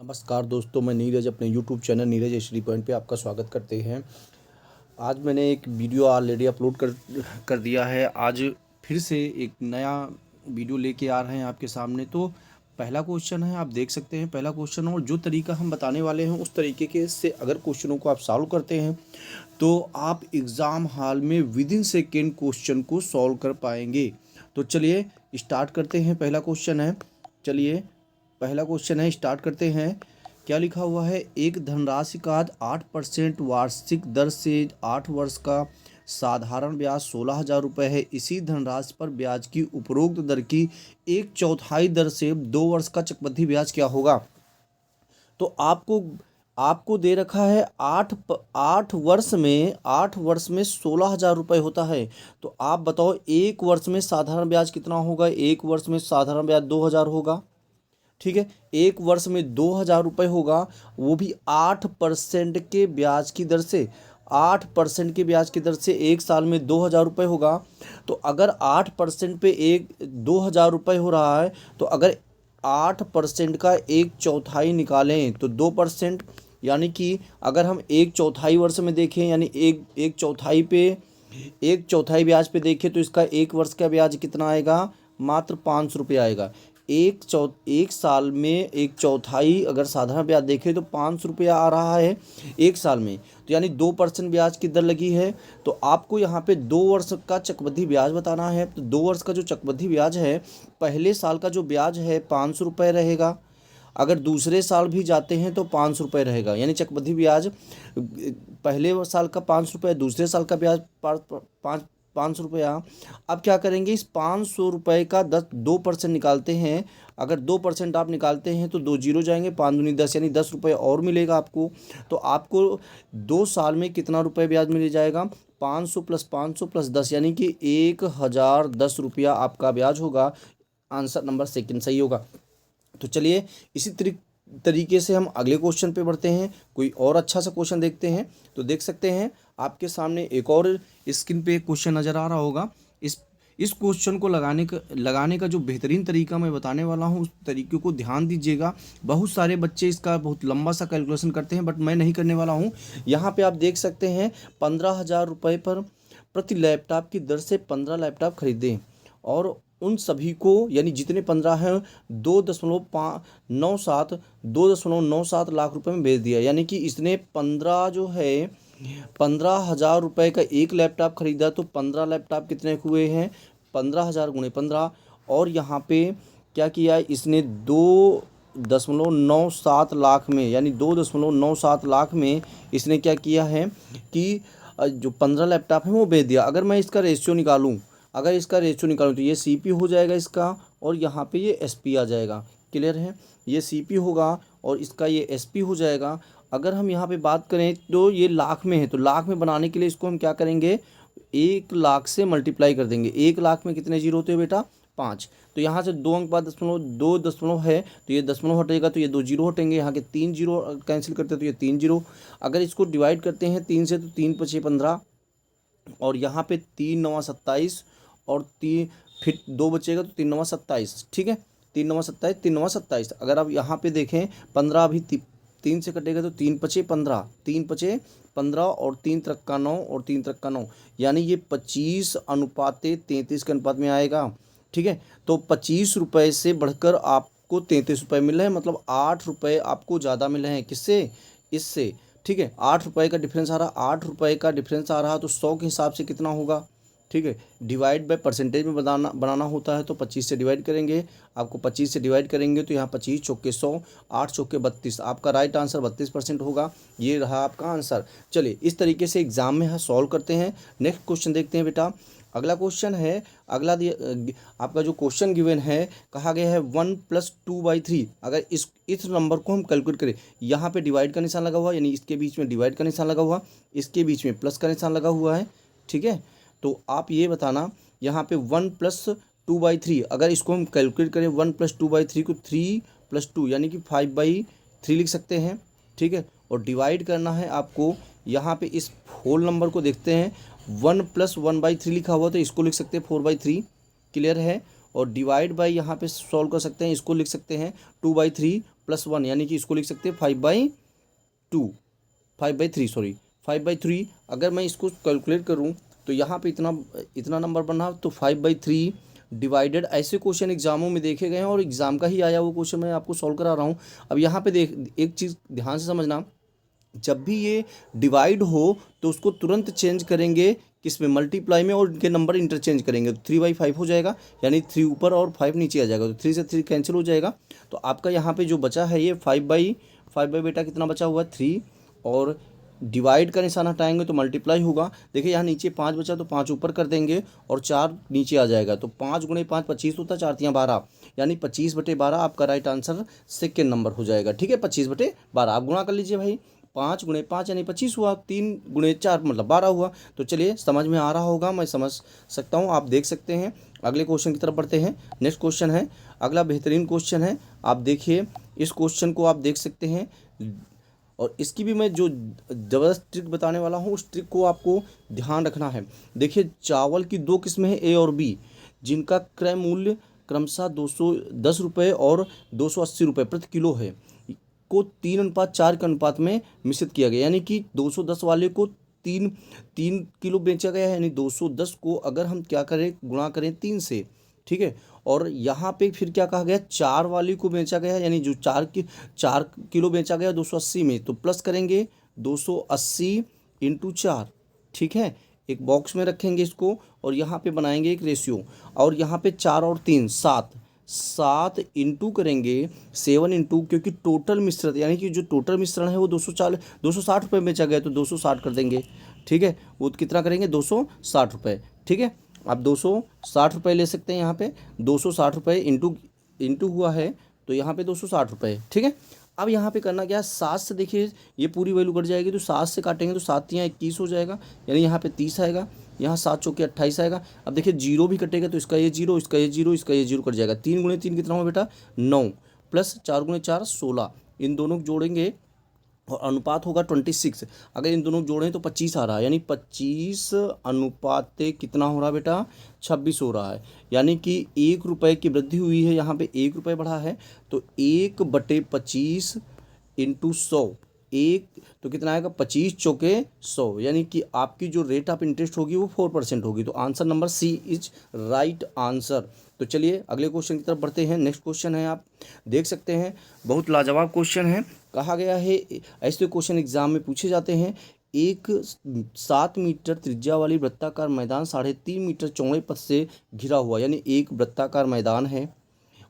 नमस्कार दोस्तों, मैं नीरज अपने YouTube channel Neeraj HD point पे आपका स्वागत करते हैं। आज मैंने एक वीडियो ऑलरेडी अपलोड कर दिया है। आज फिर से एक नया वीडियो लेके आ रहे हैं आपके सामने। तो पहला क्वेश्चन है, आप देख सकते हैं पहला क्वेश्चन, और जो तरीका हम बताने वाले हैं उस तरीके के से अगर क्वेश्चनों को आप सॉल्व करते हैं तो आप एग्ज़ाम हॉल में विद इन सेकेंड क्वेश्चन को सॉल्व कर पाएंगे। तो चलिए स्टार्ट करते हैं। पहला क्वेश्चन है, चलिए पहला क्वेश्चन है, स्टार्ट करते हैं। क्या लिखा हुआ है? एक धनराशि का 8% वार्षिक दर से 8 वर्ष का साधारण ब्याज 16,000 रुपये है। इसी धनराशि पर ब्याज की उपरोक्त दर की 1/4 दर से 2 वर्ष का चक्रवृद्धि ब्याज क्या होगा? तो आपको आपको दे रखा है 8 वर्ष में 16,000 रुपये होता है। तो आप बताओ एक वर्ष में साधारण ब्याज कितना होगा? एक वर्ष में साधारण ब्याज 2,000 होगा। ठीक है, एक वर्ष में 2,000 रुपये होगा, वो भी 8% के ब्याज की दर से। 8% के ब्याज की दर से एक साल में 2,000 रुपये होगा। तो अगर 8% पे एक 2,000 रुपये हो रहा है, तो अगर 8% का 1/4 निकालें तो 2%, यानी कि अगर हम 1/4 वर्ष में देखें, यानी एक चौथाई ब्याज पे देखें तो इसका एक वर्ष का ब्याज कितना आएगा? मात्र 500 रुपये आएगा। एक साल में एक चौथाई अगर साधारण ब्याज देखें तो 500 रुपया आ रहा है एक साल में। तो यानी 2% ब्याज की दर लगी है। तो आपको यहाँ पे 2 वर्ष का चक्रवृद्धि ब्याज बताना है। तो 2 वर्ष का जो चक्रवृद्धि ब्याज है, पहले साल का जो ब्याज है 500 रुपये रहेगा, अगर दूसरे साल भी जाते हैं तो 500 रुपये रहेगा। यानी चक्रवृद्धि ब्याज पहले साल का 500 रुपये, दूसरे साल का ब्याज 500 रुपया। अब क्या करेंगे? इस 500 रुपये का 2% निकालते हैं। अगर 2% आप निकालते हैं तो 2 जीरो जाएंगे, 5 दूनी 10, यानी 10 रुपये और मिलेगा आपको। तो आपको 2 साल में कितना रुपये ब्याज मिल जाएगा? 500 + 500 + 10, यानी कि 1,010 रुपया आपका ब्याज होगा। आंसर नंबर सेकंड सही होगा। तो चलिए इसी तरीके से हम अगले क्वेश्चन पे बढ़ते हैं। कोई और अच्छा सा क्वेश्चन देखते हैं। तो देख सकते हैं आपके सामने एक और स्क्रीन पे एक क्वेश्चन नज़र आ रहा होगा। इस क्वेश्चन को लगाने का जो बेहतरीन तरीका मैं बताने वाला हूँ, उस तरीके को ध्यान दीजिएगा। बहुत सारे बच्चे इसका बहुत लंबा सा कैलकुलेशन करते हैं, बट मैं नहीं करने वाला हूँ। यहाँ पे आप देख सकते हैं 15,000 रुपये पर प्रति लैपटॉप की दर से 15 लैपटॉप खरीदें, और उन सभी को, यानी जितने 15 हैं, 2.97 लाख रुपए में बेच दिया। यानी कि इसने 15,000 रुपये का एक लैपटॉप खरीदा। तो 15 लैपटॉप कितने हुए हैं? 15,000 × 15। और यहाँ पे क्या किया इसने? 2.97 लाख में, यानी 2.97 लाख में इसने क्या किया है कि जो 15 लैपटॉप है वो बेच दिया। अगर मैं इसका रेशियो निकालूं तो ये सीपी हो जाएगा इसका, और यहाँ पे ये एसपी आ जाएगा। क्लियर है? ये सीपी होगा और इसका ये एसपी हो जाएगा। अगर हम यहाँ पे बात करें तो ये लाख में है, तो लाख में बनाने के लिए इसको हम क्या करेंगे? 1 लाख से मल्टीप्लाई कर देंगे। 1 लाख में कितने जीरो होते हैं बेटा? 5। तो यहाँ से 2 अंक बाद दशमलव है, तो ये दशमलव हटेगा, तो ये 2 जीरो हटेंगे। यहाँ के 3 जीरो कैंसिल करते हैं तो ये 3 जीरो। अगर इसको डिवाइड करते हैं 3 से, तो 3 × 5 = 15, और यहाँ पे 3 × 9 = 27, और फिर 2 बचेगा तो 3 × 9 = 27। ठीक है, 3 × 9 = 27, 3 × 9 = 27। अगर आप यहाँ पे देखें 15 अभी 3 से कटेगा तो 3 × 5 = 15, 3 × 5 = 15, और 3 × 3 = 9, और 3 × 3 = 9, यानी ये 25:33 के अनुपात में आएगा। ठीक है, तो 25 रुपये से बढ़कर आपको 33 रुपये मिल रहे हैं, मतलब 8 रुपये आपको ज़्यादा मिल रहे हैं। किससे? इससे। ठीक है, 8 रुपये का डिफरेंस आ रहा, 8 रुपये का डिफरेंस आ रहा, तो 100 के हिसाब से कितना होगा? ठीक है, डिवाइड बाय परसेंटेज में बनाना होता है, तो 25 से डिवाइड करेंगे। आपको 25 से डिवाइड करेंगे तो यहाँ 25 चौके 100, 8 चौके 32। आपका राइट आंसर 32% होगा। ये रहा आपका आंसर। चलिए इस तरीके से एग्जाम में सॉल्व करते हैं। नेक्स्ट क्वेश्चन देखते हैं बेटा। अगला क्वेश्चन है, आपका जो क्वेश्चन गिवन है, कहा गया है 1 + 2/3। अगर इस नंबर को हम कैलकुलेट करें, यहाँ पे डिवाइड का निशान लगा हुआ, यानी इसके बीच में डिवाइड का निशान लगा हुआ, इसके बीच में प्लस का निशान लगा हुआ है। ठीक है, तो आप ये बताना, यहाँ पे 1 + 2/3, अगर इसको हम कैलकुलेट करें 1 + 2/3 को 3 + 2 यानी कि 5/3 लिख सकते हैं। ठीक है, और डिवाइड करना है आपको। यहाँ पे इस होल नंबर को देखते हैं, 1 + 1/3 लिखा हुआ, तो इसको लिख सकते हैं 4/3। क्लियर है? और डिवाइड बाई यहाँ पे सॉल्व कर सकते हैं, इसको लिख सकते हैं 2/3 +1 यानी कि इसको लिख सकते हैं 5/2, 5/3 सॉरी 5/3। अगर मैं इसको कैलकुलेट करूं तो यहाँ पे इतना इतना नंबर बना, तो 5/3 डिवाइडेड, ऐसे क्वेश्चन एग्जामों में देखे गए हैं और एग्जाम का ही आया वो क्वेश्चन मैं आपको सॉल्व करा रहा हूँ। अब यहाँ पे देख, एक चीज़ ध्यान से समझना, जब भी ये डिवाइड हो तो उसको तुरंत चेंज करेंगे किस में, मल्टीप्लाई में, और इनके नंबर इंटरचेंज करेंगे तो 3/5 हो जाएगा, यानी 3 ऊपर और 5 नीचे आ जाएगा, तो 3 से 3 कैंसिल हो जाएगा। तो आपका यहाँ पे जो बचा है ये 5/5 बेटा कितना बचा हुआ है 3, और डिवाइड का निशान हटाएंगे तो मल्टीप्लाई होगा। देखिए यहाँ नीचे 5 बचा तो 5 ऊपर कर देंगे और 4 नीचे आ जाएगा, तो 5 × 5 25 होता है, 4 × 12 यानी 25/12 आपका राइट आंसर सेकेंड नंबर हो जाएगा। ठीक है, 25/12 आप गुणा कर लीजिए भाई, 5 × 5 यानी 25 हुआ, 3 × 4 मतलब 12 हुआ। तो चलिए समझ में आ रहा होगा, मैं समझ सकता हूँ, आप देख सकते हैं। अगले क्वेश्चन की तरफ बढ़ते हैं। नेक्स्ट क्वेश्चन है, अगला बेहतरीन क्वेश्चन है, आप देखिए इस क्वेश्चन को आप देख सकते हैं, और इसकी भी मैं जो ज़बरदस्त ट्रिक बताने वाला हूँ उस ट्रिक को आपको ध्यान रखना है। देखिए चावल की 2 किस्में हैं, ए और बी, जिनका क्रय मूल्य क्रमशः 210 रुपये और 280 रुपये प्रति किलो है, को 3:4 के अनुपात में मिश्रित किया गया, यानी कि 210 वाले को 3 किलो बेचा गया है, यानी 210 को अगर हम क्या करें, गुणा करें 3 से, ठीक है। और यहाँ पे फिर क्या कहा गया, 4 वाली को बेचा गया, यानी जो 4 किलो बेचा गया 280 में, तो प्लस करेंगे 280 × 4, ठीक है। एक बॉक्स में रखेंगे इसको और यहाँ पे बनाएंगे एक रेशियो, और यहाँ पे 4 और 3 7 इंटू करेंगे 7 इंटू, क्योंकि टोटल मिश्रण यानी कि जो टोटल मिश्रण है वो 260 रुपये बेचा गया, तो 260 कर देंगे, ठीक है। वो कितना करेंगे 260 रुपये, ठीक है। आप 260 रुपये ले सकते हैं, यहाँ पे 260 रुपये इंटू हुआ है, तो यहाँ पे 260 रुपये, ठीक है। अब यहाँ पे करना क्या है, 7 से देखिए ये पूरी वैल्यू कट जाएगी, तो 7 से काटेंगे तो 7 × 21 हो जाएगा, यानी यहाँ पे 30 आएगा, यहाँ 7 चौके 28 आएगा। अब देखिए जीरो भी कटेगा, तो इसका ये जीरो, इसका ये जीरो, इसका ये जीरो कट जाएगा। 3 × 3 कितना हुआ बेटा 9, प्लस 4 × 4 16, इन दोनों को जोड़ेंगे और अनुपात होगा 26। अगर इन दोनों को जोड़ें तो 25 आ रहा है, यानी 25 अनुपात कितना हो रहा है बेटा 26 हो रहा है, यानी कि 1 रुपये की वृद्धि हुई है, यहाँ पे 1 रुपये बढ़ा है, तो 1/25 × 100, एक तो कितना आएगा 25 चौके 100, यानी कि आपकी जो रेट ऑफ इंटरेस्ट होगी वो 4% होगी। तो answer number C is right answer. तो चलिए अगले क्वेश्चन की तरफ बढ़ते हैं। नेक्स्ट क्वेश्चन है, आप देख सकते हैं बहुत लाजवाब क्वेश्चन है। कहा गया है, ऐसे क्वेश्चन एग्जाम में पूछे जाते हैं, एक 7 मीटर त्रिज्या वाली वृत्ताकार मैदान 3.5 मीटर चौड़े पथ से घिरा हुआ, यानी एक वृत्ताकार मैदान है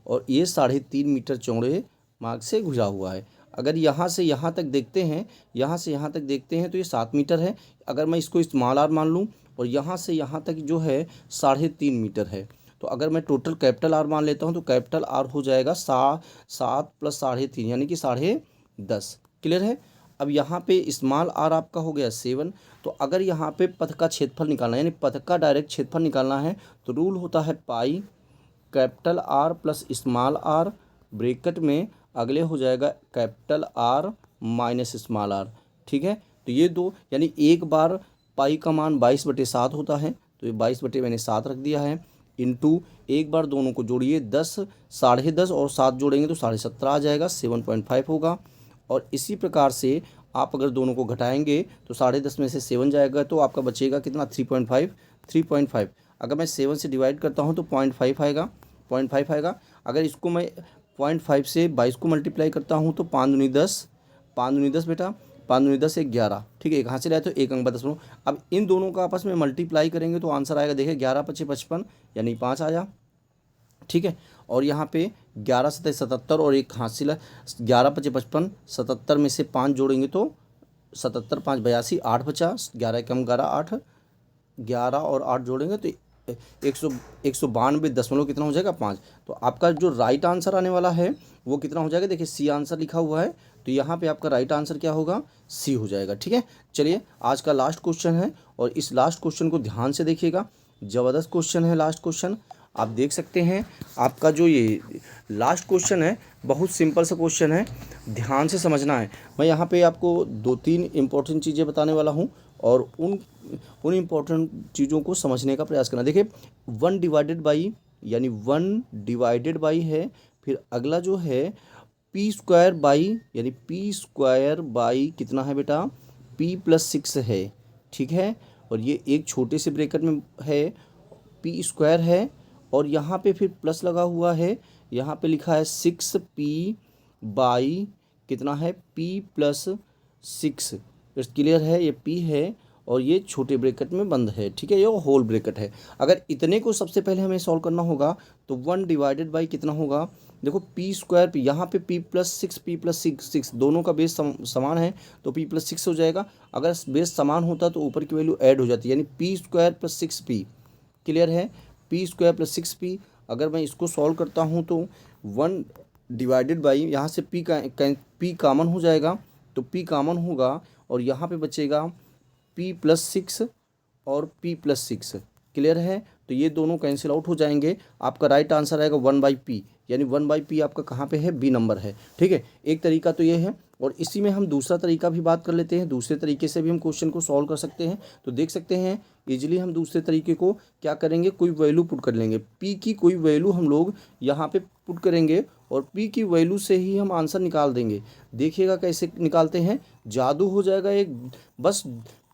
और ये 3.5 मीटर चौड़े मार्ग से घिरा हुआ है। अगर यहाँ से यहाँ तक देखते हैं, यहाँ से यहाँ तक देखते हैं तो ये 7 मीटर है। अगर मैं इसको स्मॉल आर मान लूँ और यहाँ से यहाँ तक जो है 3.5 मीटर है, तो अगर मैं टोटल कैपिटल आर मान लेता हूँ तो कैपिटल आर हो जाएगा 7 + 3.5 यानी कि 10.5। क्लियर है। अब यहाँ पे स्मॉल आर आपका हो गया 7। तो अगर यहाँ पे पथ का क्षेत्रफल निकालना है, यानी पथ का डायरेक्ट क्षेत्रफल निकालना है, तो रूल होता है pi capital R plus small R, bracket में अगले हो जाएगा capital R minus small R. ठीक है, तो ये दो, यानी एक बार पाई का मान 22/7 होता है, तो ये 22 मैंने 7 रख दिया है, इंटू एक बार दोनों को जोड़िए 10, 10.5 और 7 जोड़ेंगे तो 17.5 आ जाएगा, 7.5 होगा। और इसी प्रकार से आप अगर दोनों को घटाएंगे तो 10.5 में से 7 जाएगा, तो आपका बचेगा कितना 3.5। अगर मैं 7 से डिवाइड करता हूँ तो 0.5 आएगा, 0.5 आएगा। अगर इसको मैं 0.5 से 22 को मल्टीप्लाई करता हूँ तो 5 दूनी 10, 5 दूनी 10 बेटा, 5 दूनी 10 11। ठीक है, एक हाथ से लाए तो एक अंक 10। अब इन दोनों का आपस में मल्टीप्लाई करेंगे तो आंसर आएगा, देखिए 11 × 5 = 55 यानी 5 आया। ठीक है, और यहाँ पे 11 × 7 = 77 और एक हाथ से 11 × 5 = 55, 77 में से 5 जोड़ेंगे तो 77, 5 = 82, 8 बचा, 11 × 11 8, 11 और 8 जोड़ेंगे तो 192 कितना हो जाएगा 5। तो आपका जो राइट आंसर आने वाला है वो कितना हो जाएगा, देखिए सी आंसर लिखा हुआ है, तो यहाँ पे आपका राइट आंसर क्या होगा, सी हो जाएगा। ठीक है, चलिए आज का लास्ट क्वेश्चन है और इस लास्ट क्वेश्चन को ध्यान से देखिएगा, ज़बरदस्त क्वेश्चन है लास्ट क्वेश्चन। आप देख सकते हैं आपका जो ये लास्ट क्वेश्चन है बहुत सिंपल सा क्वेश्चन है, ध्यान से समझना है। मैं यहाँ पे आपको 2-3 इम्पोर्टेंट चीज़ें बताने वाला हूँ और उन इम्पोर्टेंट चीज़ों को समझने का प्रयास करना। देखिए 1//, यानी 1// है, फिर अगला जो है पी स्क्वायर बाई यानी पी स्क्वायर बाई कितना है बेटा, पी प्लस सिक्स है, ठीक है। और ये एक छोटे से ब्रैकेट में है, पी स्क्वायर है और यहाँ पे फिर प्लस लगा हुआ है, यहाँ पे लिखा है 6p बाई कितना है, p प्लस 6। क्लियर है, ये p है और ये छोटे ब्रैकेट में बंद है, ठीक है, ये होल ब्रैकेट है। अगर इतने को सबसे पहले हमें सॉल्व करना होगा तो 1 डिवाइडेड बाई कितना होगा, देखो पी स्क्वायर पी, यहाँ पे पी प्लस सिक्स दोनों का बेस समान है तो पी प्लस सिक्स हो जाएगा। अगर बेस समान होता तो ऊपर की वैल्यू ऐड हो जाती है, यानी P square plus 6p। Clear है, पी स्क्वायर प्लस 6p। अगर मैं इसको सॉल्व करता हूँ तो 1 डिवाइडेड बाई यहाँ से पी कॉमन हो जाएगा तो पी कॉमन होगा और यहाँ पे बचेगा p प्लस 6 और p प्लस 6। क्लियर है, तो ये दोनों कैंसिल आउट हो जाएंगे। आपका राइट आंसर आएगा 1/p, यानी 1/p आपका कहाँ पे है, बी नंबर है, ठीक है। एक तरीका तो ये है और इसी में हम दूसरा तरीका भी बात कर लेते हैं, दूसरे तरीके से भी हम क्वेश्चन को सॉल्व कर सकते हैं। तो देख सकते हैं इजीली हम दूसरे तरीके को क्या करेंगे, कोई वैल्यू पुट कर लेंगे, p की कोई वैल्यू हम लोग यहाँ पे पुट करेंगे और p की वैल्यू से ही हम आंसर निकाल देंगे। देखिएगा कैसे निकालते हैं, जादू हो जाएगा एक, बस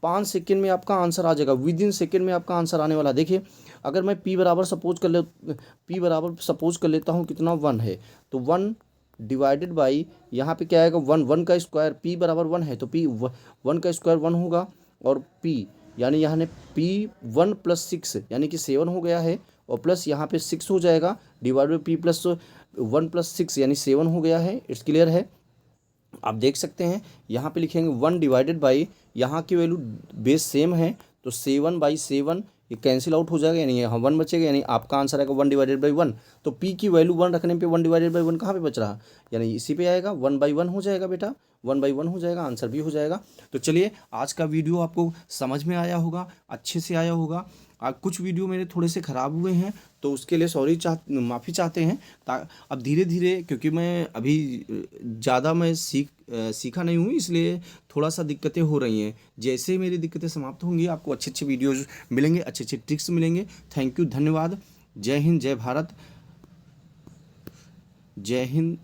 5 सेकेंड में आपका आंसर आ जाएगा, विद इन सेकेंड में आपका आंसर आने वाला। देखिए अगर मैं p बराबर सपोज कर लेता हूँ कितना 1 है, तो 1 डिवाइडेड बाई यहाँ पे क्या आएगा 1 का स्क्वायर, p बराबर 1 है तो p 1 का स्क्वायर 1 होगा और p यानी यहाँ ने p 1 प्लस 6 यानी कि 7 हो गया है और प्लस यहाँ पे 6 हो जाएगा, divide by p plus 1 plus 6 यानी 7 हो गया है। इट्स क्लियर है, आप देख सकते हैं यहाँ पे लिखेंगे 1 डिवाइडेड बाई, यहाँ की वैल्यू बेस सेम है तो 7/7 ये कैंसिल आउट हो जाएगा, यानी यहाँ 1 बचेगा, यानी आपका आंसर आएगा 1 डिवाइडेड बाई 1। तो p की वैल्यू 1 रखने पे 1 डिवाइडेड बाई 1 कहाँ पे बच रहा, यानी इसी पे आएगा, 1/1 हो जाएगा बेटा, 1/1 हो जाएगा, आंसर भी हो जाएगा। तो चलिए आज का वीडियो आपको समझ में आया होगा, अच्छे से आया होगा। कुछ वीडियो मेरे थोड़े से ख़राब हुए हैं तो उसके लिए माफ़ी चाहते हैं। अब धीरे धीरे, क्योंकि मैं अभी ज़्यादा मैं सीखा नहीं हूँ, इसलिए थोड़ा सा दिक्कतें हो रही हैं। जैसे ही मेरी दिक्कतें समाप्त होंगी आपको अच्छे अच्छे वीडियोज़ मिलेंगे, अच्छे अच्छे ट्रिक्स मिलेंगे। थैंक यू, धन्यवाद। जय हिंद, जय भारत, जय हिंद।